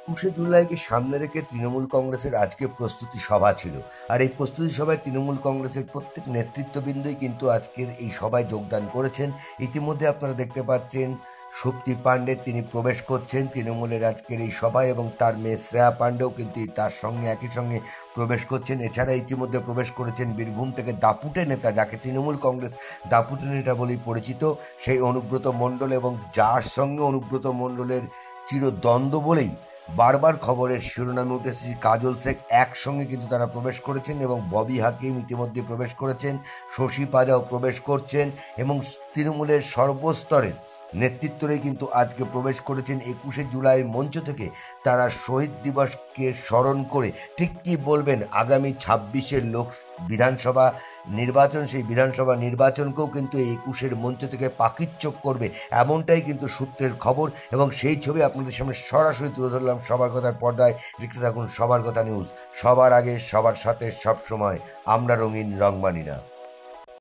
২১শে জুলাইকে সামনে রেখে তৃণমূল কংগ্রেসের আজকে প্রস্তুতি সভা ছিল। আর এই প্রস্তুতি সভায় তৃণমূল কংগ্রেসের প্রত্যেক নেতৃত্ববৃন্দই কিন্তু আজকের এই সভায় যোগদান করেছেন। ইতিমধ্যে আপনারা দেখতে পাচ্ছেন শক্তি পাণ্ডে তিনি প্রবেশ করছেন তৃণমূলের আজকের এই সভায়, এবং তার মেয়ে শ্রেয়া পাণ্ডেও কিন্তু তার সঙ্গে একই সঙ্গে প্রবেশ করছেন। এছাড়া ইতিমধ্যে প্রবেশ করেছেন বীরভূম থেকে দাপুটে নেতা, যাকে তৃণমূল কংগ্রেস দাপুটে নেতা বলেই পরিচিত, সেই অনুব্রত মণ্ডল, এবং যার সঙ্গে অনুব্রত মণ্ডলের চিরদ্বন্দ্ব বলেই বারবার খবরের শিরোনামে উঠেছে কাজল শেখ, একসঙ্গে কিন্তু তারা প্রবেশ করেছেন। এবং ববি হাকিম ইতিমধ্যে প্রবেশ করেছেন, শশী পাজাও প্রবেশ করছেন, এবং তৃণমূলের সর্বস্তরের নেতৃত্বরাই কিন্তু আজকে প্রবেশ করেছেন। ২১শে জুলাই মঞ্চ থেকে তারা শহীদ দিবসকে স্মরণ করে ঠিক কী বলবেন আগামী ২৬-এর বিধানসভা নির্বাচন, সেই বিধানসভা নির্বাচনকেও কিন্তু ২১-এর মঞ্চ থেকে পাকিচ্চক করবে, এমনটাই কিন্তু সূত্রের খবর। এবং সেই ছবি আপনাদের সামনে সরাসরি তুলে ধরলাম সবার কথার পর্দায়। দেখতে থাকুন সবার কথা নিউজ, সবার আগে সবার সাথে সব সময়। আমরা রঙিন রংবানীরা।